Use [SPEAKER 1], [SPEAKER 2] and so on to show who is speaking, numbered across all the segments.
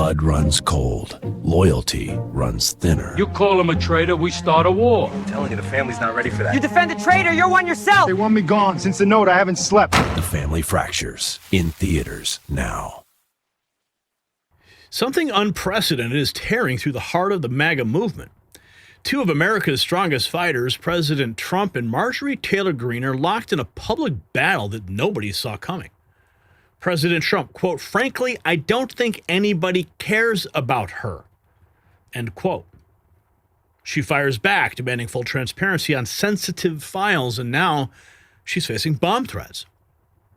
[SPEAKER 1] blood runs cold. Loyalty runs thinner.
[SPEAKER 2] You call him a traitor, we start a war.
[SPEAKER 3] I'm telling you, the family's not ready for that.
[SPEAKER 4] You defend the traitor, you're one yourself!
[SPEAKER 5] They want me gone. Since the note, I haven't slept.
[SPEAKER 1] The Family Fractures, in theaters now.
[SPEAKER 6] Something unprecedented is tearing through the heart of the MAGA movement. Two of America's strongest fighters, President Trump and Marjorie Traitor Greene, are locked in a public battle that nobody saw coming. President Trump, quote, "Frankly, I don't think anybody cares about her," end quote. She fires back, demanding full transparency on sensitive files, and now she's facing bomb threats.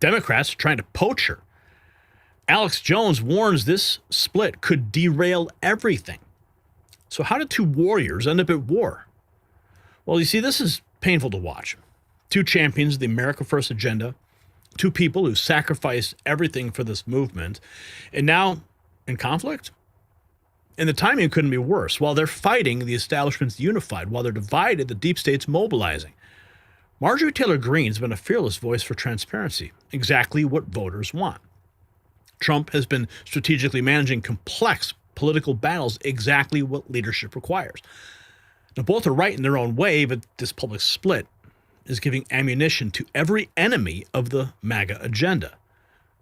[SPEAKER 6] Democrats are trying to poach her. Alex Jones warns this split could derail everything. So how did two warriors end up at war? Well, you see, this is painful to watch. Two champions of the America First agenda, two people who sacrificed everything for this movement, and now in conflict? And the timing couldn't be worse. While they're fighting, the establishment's unified. While they're divided, the deep state's mobilizing. Marjorie Traitor Greene's been a fearless voice for transparency, exactly what voters want. Trump has been strategically managing complex political battles, exactly what leadership requires. Now, both are right in their own way, but this public split is giving ammunition to every enemy of the MAGA agenda.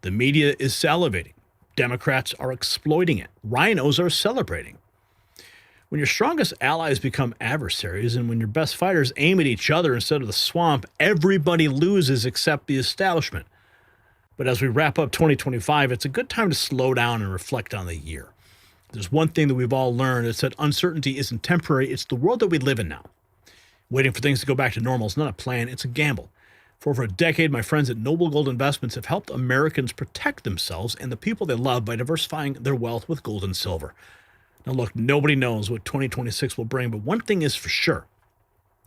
[SPEAKER 6] The media is salivating. Democrats are exploiting it. Rhinos are celebrating. When your strongest allies become adversaries and when your best fighters aim at each other instead of the swamp, everybody loses except the establishment. But as we wrap up 2025, it's a good time to slow down and reflect on the year. There's one thing that we've all learned. It's that uncertainty isn't temporary. It's the world that we live in now. Waiting for things to go back to normal is not a plan. It's a gamble. For over a decade, my friends at Noble Gold Investments have helped Americans protect themselves and the people they love by diversifying their wealth with gold and silver. Now, look, nobody knows what 2026 will bring, but one thing is for sure.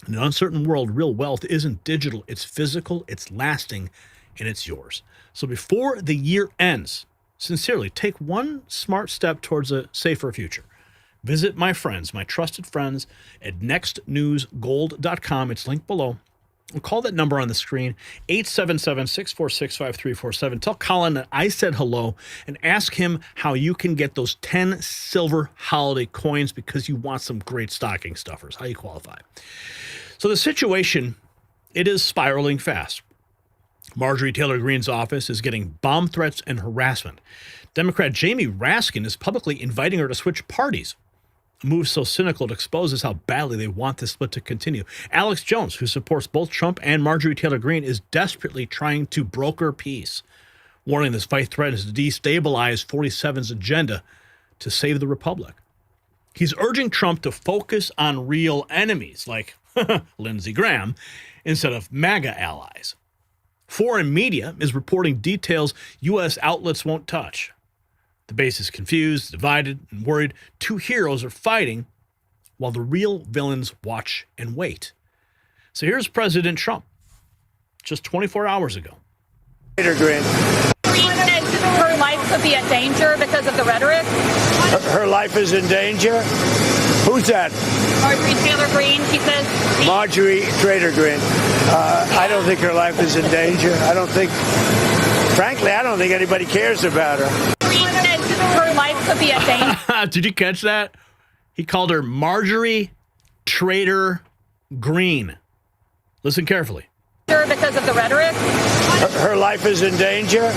[SPEAKER 6] In an uncertain world, real wealth isn't digital. It's physical, it's lasting, and it's yours. So before the year ends, sincerely, take one smart step towards a safer future. Visit my friends, my trusted friends, at nextnewsgold.com. It's linked below. And call that number on the screen, 877-646-5347. Tell Colin that I said hello and ask him how you can get those 10 silver holiday coins because you want some great stocking stuffers. How you qualify. So the situation, it is spiraling fast. Marjorie Traitor Greene's office is getting bomb threats and harassment. Democrat Jamie Raskin is publicly inviting her to switch parties. A move so cynical it exposes how badly they want this split to continue. Alex Jones, who supports both Trump and Marjorie Traitor Greene, is desperately trying to broker peace, warning this fight threatens to destabilize 47's agenda to save the republic. He's urging Trump to focus on real enemies like Lindsey Graham instead of MAGA allies. Foreign media is reporting details U.S. outlets won't touch. The base is confused, divided, and worried. Two heroes are fighting while the real villains watch and wait. So here's President Trump just 24 hours ago.
[SPEAKER 7] Traitor Greene.
[SPEAKER 8] Her life could be in danger because of the rhetoric.
[SPEAKER 7] Her life is in danger? Who's that?
[SPEAKER 8] Marjorie Traitor Greene, she says.
[SPEAKER 7] Marjorie Traitor Greene. I don't think her life is in danger. Frankly, I don't think anybody cares about her.
[SPEAKER 8] Her life could be in danger.
[SPEAKER 6] Did you catch that? He called her Marjorie Traitor Greene. Listen carefully.
[SPEAKER 8] Because of the rhetoric.
[SPEAKER 7] Her life is in danger?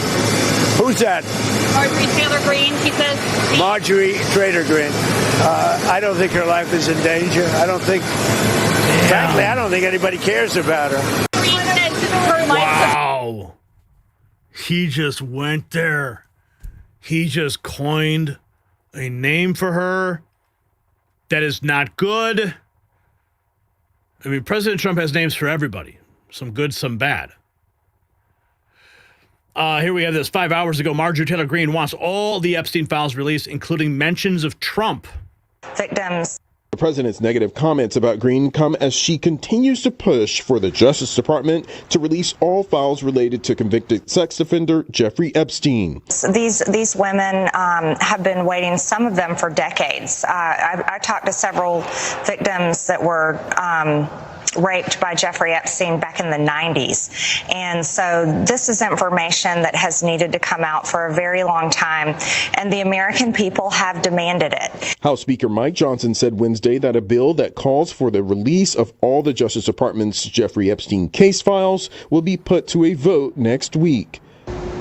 [SPEAKER 7] Who's that?
[SPEAKER 8] Marjorie Traitor Greene, she says.
[SPEAKER 7] Marjorie Traitor Greene. I don't think her life is in danger. Frankly, I don't think anybody cares about her.
[SPEAKER 6] Wow. He just went there. He just coined a name for her that is not good. I mean, President Trump has names for everybody. Some good, some bad. Here we have this. 5 hours ago, Marjorie Traitor Greene wants all the Epstein files released, including mentions of Trump.
[SPEAKER 9] Victims.
[SPEAKER 10] The president's negative comments about Greene come as she continues to push for the Justice Department to release all files related to convicted sex offender Jeffrey Epstein.
[SPEAKER 9] These women have been waiting, some of them for decades. I talked to several victims that were raped by Jeffrey Epstein back in the 90s. And so this is information that has needed to come out for a very long time, and the American people have demanded it.
[SPEAKER 10] House Speaker Mike Johnson said Wednesday that a bill that calls for the release of all the Justice Department's Jeffrey Epstein case files will be put to a vote next week.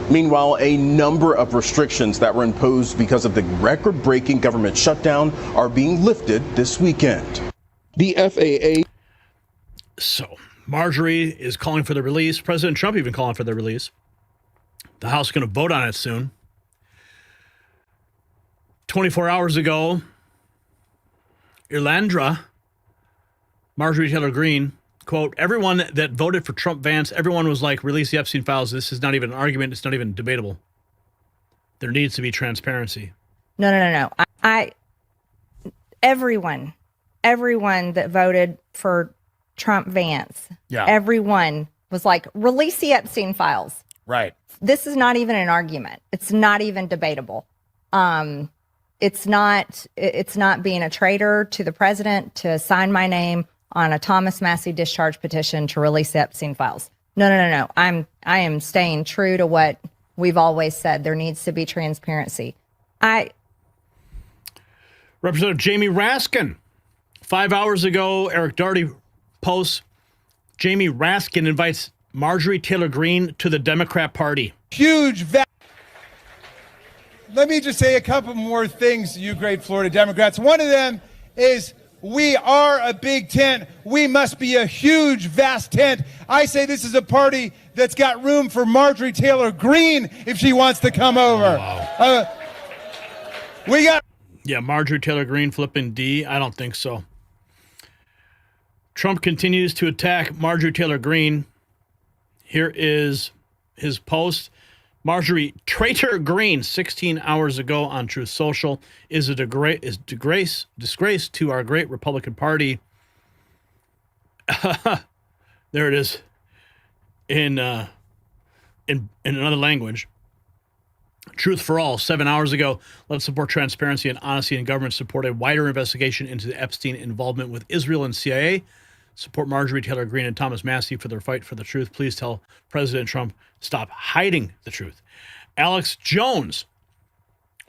[SPEAKER 3] Meanwhile, a number of restrictions that were imposed because of the record-breaking government shutdown are being lifted this weekend.
[SPEAKER 10] The FAA.
[SPEAKER 6] So Marjorie is calling for the release. President Trump even calling for the release. The House is going to vote on it soon. 24 hours ago, Irlandra, Marjorie Traitor Greene, quote, everyone that voted for Trump Vance, everyone was like, release the Epstein files. This is not even an argument. It's not even debatable. There needs to be transparency.
[SPEAKER 11] No. Everyone that voted for Trump Vance, everyone was like, release the Epstein files.
[SPEAKER 12] Right.
[SPEAKER 11] This is not even an argument. It's not even debatable. It's not being a traitor to the president to sign my name on a Thomas Massie discharge petition to release the Epstein files. No. I am staying true to what we've always said. There needs to be transparency.
[SPEAKER 6] Representative Jamie Raskin, 5 hours ago, Eric Darty posts, Jamie Raskin invites Marjorie Traitor Greene to the Democrat Party.
[SPEAKER 13] Let me just say a couple more things to you great Florida Democrats. One of them is we are a big tent. We must be a huge, vast tent. I say this is a party that's got room for Marjorie Traitor Greene if she wants to come over.
[SPEAKER 6] Oh, wow. Yeah, Marjorie Traitor Greene flipping D? I don't think so. Trump continues to attack Marjorie Traitor Greene. Here is his post. Marjorie Traitor Greene, 16 hours ago on Truth Social, is a disgrace to our great Republican Party. There it is in another language. Truth for All, 7 hours ago. Let's support transparency and honesty in government. Support a wider investigation into the Epstein involvement with Israel and CIA. Support Marjorie Traitor Greene and Thomas Massie for their fight for the truth. Please tell President Trump, stop hiding the truth. Alex Jones,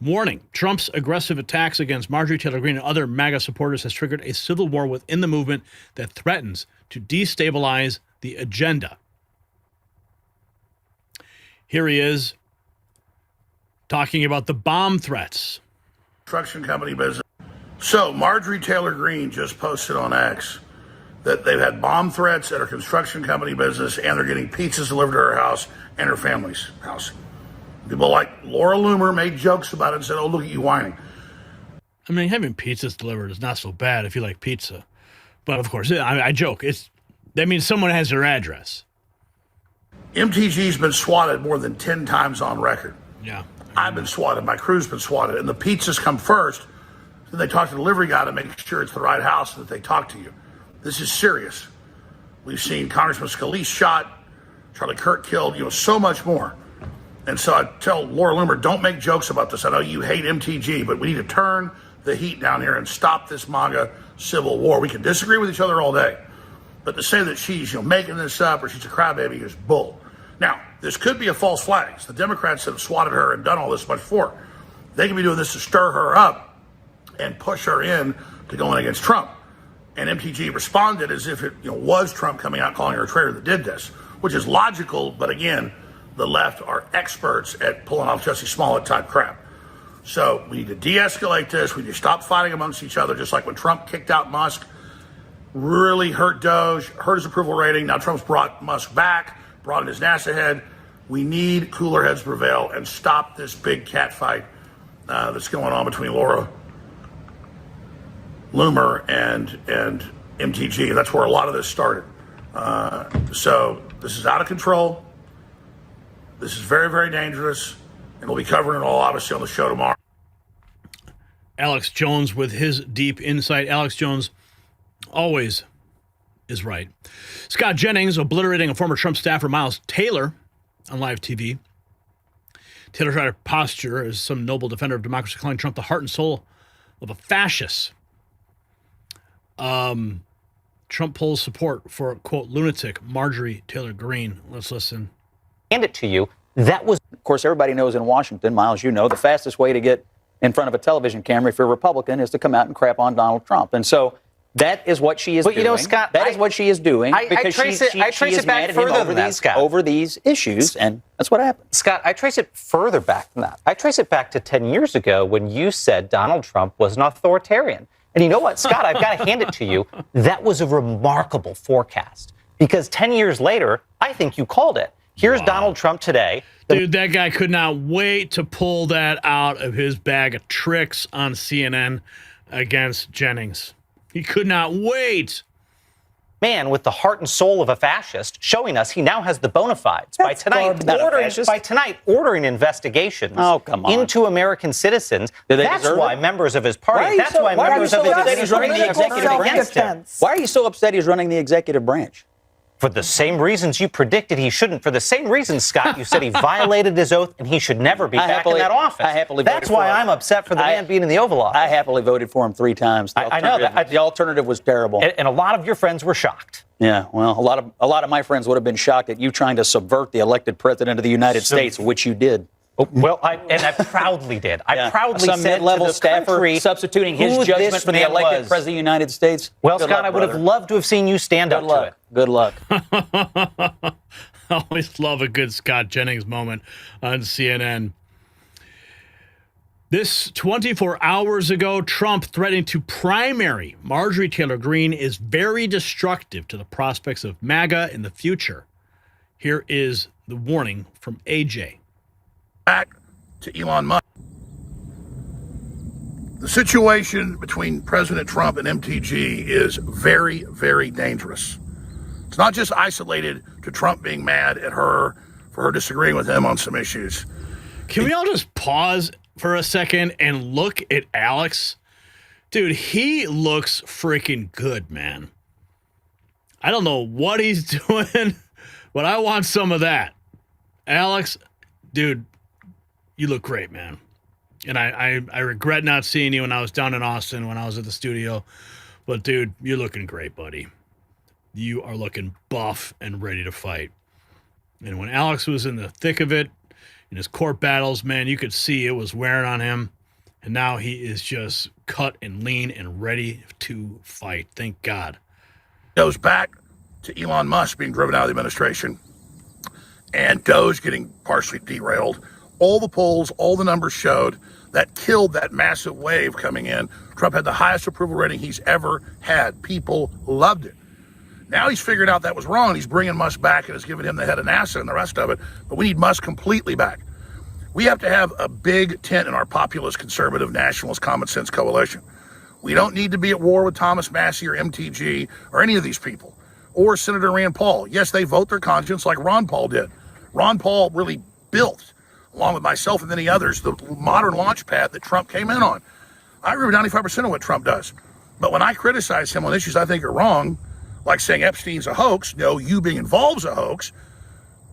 [SPEAKER 6] warning, Trump's aggressive attacks against Marjorie Traitor Greene and other MAGA supporters has triggered a civil war within the movement that threatens to destabilize the agenda. Here he is talking about the bomb threats.
[SPEAKER 14] Construction company business. So Marjorie Traitor Greene just posted on X that they've had bomb threats at her construction company business, and they're getting pizzas delivered to her house and her family's house. People like Laura Loomer made jokes about it and said, oh, look at you whining.
[SPEAKER 6] I mean, having pizzas delivered is not so bad if you like pizza. But of course, I joke. That means someone has their address.
[SPEAKER 14] MTG's been swatted more than 10 times on record.
[SPEAKER 6] Yeah.
[SPEAKER 14] I've been swatted. My crew's been swatted. And the pizzas come first. Then they talk to the delivery guy to make sure it's the right house and that they talk to you. This is serious. We've seen Congressman Scalise shot, Charlie Kirk killed, so much more. And so I tell Laura Loomer, don't make jokes about this. I know you hate MTG, but we need to turn the heat down here and stop this MAGA civil war. We can disagree with each other all day, but to say that she's making this up or she's a crybaby is bull. Now, this could be a false flag. The Democrats have swatted her and done all this much before. They can be doing this to stir her up and push her in to going against Trump. And MTG responded as if it was Trump coming out calling her a traitor that did this, which is logical. But again, the left are experts at pulling off Jussie Smollett type crap. So we need to de-escalate this. We need to stop fighting amongst each other, just like when Trump kicked out Musk, really hurt Doge, hurt his approval rating. Now Trump's brought Musk back, brought in his NASA head. We need cooler heads to prevail and stop this big cat fight that's going on between Laura Loomer and MTG. That's where a lot of this started. So this is out of control. This is very, very dangerous. And we'll be covering it all, obviously, on the show tomorrow.
[SPEAKER 6] Alex Jones with his deep insight. Alex Jones always is right. Scott Jennings obliterating a former Trump staffer, Miles Taylor, on live TV. Taylor tried to posture as some noble defender of democracy, calling Trump the heart and soul of a fascist. Trump polls support for, quote, lunatic Marjorie Traitor Greene. Let's listen.
[SPEAKER 12] Hand it to you. That was, of course, everybody knows in Washington, Miles, you know, the fastest way to get in front of a television camera if you're a Republican is to come out and crap on Donald Trump. And so that is what she is doing. But, you know, Scott, that is what she is doing because she is mad at him over these issues, and that's what happened.
[SPEAKER 15] Scott, I trace it further back than that. I trace it back to 10 years ago when you said Donald Trump was an authoritarian. And you know what, Scott, I've got to hand it to you. That was a remarkable forecast because 10 years later, I think you called it. Here's Donald Trump today.
[SPEAKER 6] Dude, that guy could not wait to pull that out of his bag of tricks on CNN against Jennings. He could not wait.
[SPEAKER 15] Man with the heart and soul of a fascist, showing us he now has the bona fides by tonight ordering investigations into American citizens. That's why members of his party, that's why members of his
[SPEAKER 12] he's running the executive against him. Why are you so upset he's running the executive branch?
[SPEAKER 15] For the same reasons you predicted he shouldn't. For the same reasons, Scott, you said he violated his oath and he should never be back in that office. That's why I'm upset for the man being in the Oval Office.
[SPEAKER 12] I happily voted for him 3 times.
[SPEAKER 15] I know that.
[SPEAKER 12] The alternative was terrible.
[SPEAKER 15] And a lot of your friends were shocked.
[SPEAKER 12] Yeah, well, a lot of my friends would have been shocked at you trying to subvert the elected president of the United States, which you did.
[SPEAKER 15] Well, I proudly did. I proudly
[SPEAKER 12] Some
[SPEAKER 15] said
[SPEAKER 12] mid-level
[SPEAKER 15] to the
[SPEAKER 12] staffer
[SPEAKER 15] country
[SPEAKER 12] substituting his judgment for the elected president of the United States.
[SPEAKER 15] Well, Scott, I would have loved to have seen you stand up to it.
[SPEAKER 12] Good luck.
[SPEAKER 6] I always love a good Scott Jennings moment on CNN. This 24 hours ago, Trump threatening to primary Marjorie Traitor Greene is very destructive to the prospects of MAGA in the future. Here is the warning from AJ.
[SPEAKER 14] Back to Elon Musk. The situation between President Trump and MTG is very, very dangerous. It's not just isolated to Trump being mad at her for her disagreeing with him on some issues.
[SPEAKER 6] Can we all just pause for a second and look at Alex? Dude, he looks freaking good, man. I don't know what he's doing, but I want some of that. Alex, dude, you look great, man. And I regret not seeing you when I was down in Austin when I was at the studio. But, dude, you're looking great, buddy. You are looking buff and ready to fight. And when Alex was in the thick of it, in his court battles, man, you could see it was wearing on him. And now he is just cut and lean and ready to fight. Thank God.
[SPEAKER 14] Goes back to Elon Musk being driven out of the administration and Doge getting partially derailed. All the polls, all the numbers showed that killed that massive wave coming in. Trump had the highest approval rating he's ever had. People loved it. Now he's figured out that was wrong. He's bringing Musk back and has given him the head of NASA and the rest of it. But we need Musk completely back. We have to have a big tent in our populist, conservative, nationalist, common sense coalition. We don't need to be at war with Thomas Massie or MTG or any of these people or Senator Rand Paul. Yes, they vote their conscience like Ron Paul did. Ron Paul really built, along with myself and many others, the modern launch pad that Trump came in on. I agree with 95% of what Trump does. But when I criticize him on issues I think are wrong, like saying Epstein's a hoax, no, you being involved is a hoax,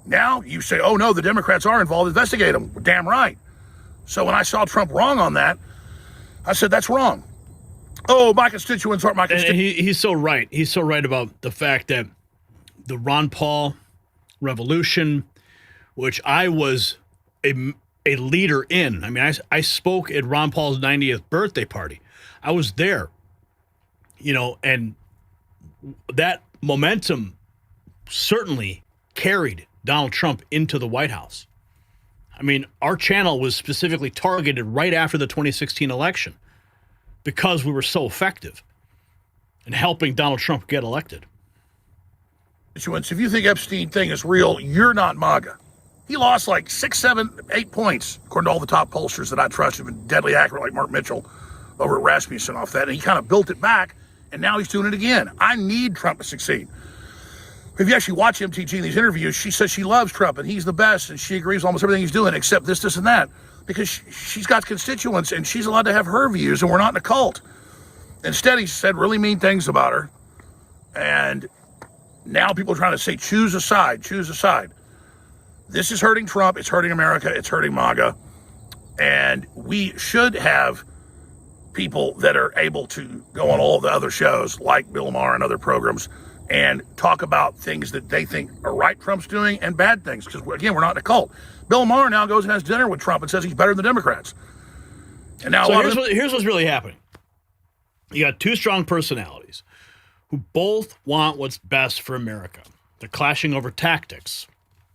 [SPEAKER 14] now you say, oh no, the Democrats are involved, investigate them. We're damn right. So when I saw Trump wrong on that, I said, that's wrong. Oh, my constituents aren't my constituents.
[SPEAKER 6] He's so right. He's so right about the fact that the Ron Paul revolution, which I was a leader in. I mean, I spoke at Ron Paul's 90th birthday party. I was there, and that momentum certainly carried Donald Trump into the White House. I mean, our channel was specifically targeted right after the 2016 election because we were so effective in helping Donald Trump get elected.
[SPEAKER 14] If you think Epstein thing is real, you're not MAGA. He lost like 6, 7, 8 points, according to all the top pollsters that I trust have been deadly accurate, like Mark Mitchell over at Rasmussen off that. And he kind of built it back, and now he's doing it again. I need Trump to succeed. If you actually watch MTG in these interviews, she says she loves Trump and he's the best, and she agrees with almost everything he's doing except this, and that, because she's got constituents and she's allowed to have her views, and we're not in a cult. Instead, he said really mean things about her, and now people are trying to say, choose a side, choose a side. This is hurting Trump, it's hurting America, it's hurting MAGA, and we should have people that are able to go on all the other shows like Bill Maher and other programs and talk about things that they think are right Trump's doing and bad things. Because, again, we're not in a cult. Bill Maher now goes and has dinner with Trump and says he's better than the Democrats. And now
[SPEAKER 6] here's what's really happening. You got two strong personalities who both want what's best for America. They're clashing over tactics,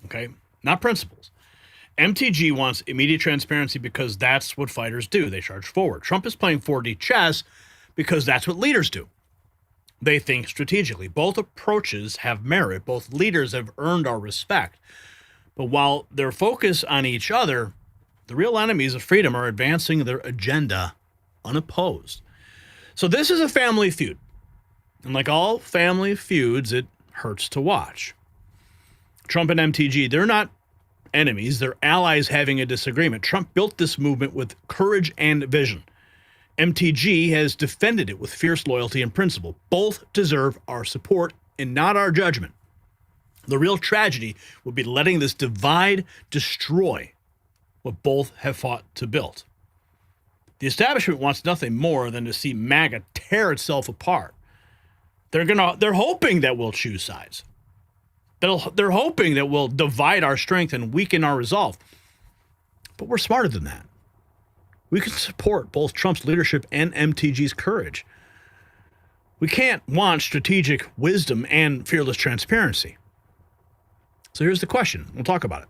[SPEAKER 6] okay? Not principles. MTG wants immediate transparency because that's what fighters do. They charge forward. Trump is playing 4D chess because that's what leaders do. They think strategically. Both approaches have merit. Both leaders have earned our respect. But while they're focused on each other, the real enemies of freedom are advancing their agenda unopposed. So this is a family feud. And like all family feuds, it hurts to watch. Trump and MTG, they're not enemies. They're allies having a disagreement. Trump built this movement with courage and vision. MTG has defended it with fierce loyalty and principle. Both deserve our support and not our judgment. The real tragedy would be letting this divide destroy what both have fought to build. The establishment wants nothing more than to see MAGA tear itself apart. They're hoping that we'll choose sides. They're hoping that we'll divide our strength and weaken our resolve. But we're smarter than that. We can support both Trump's leadership and MTG's courage. We can't want strategic wisdom and fearless transparency. So here's the question. We'll talk about it.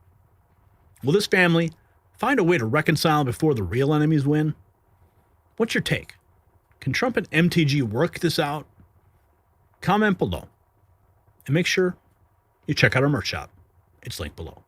[SPEAKER 6] Will this family find a way to reconcile before the real enemies win? What's your take? Can Trump and MTG work this out? Comment below. And make sure you check out our merch shop. It's linked below.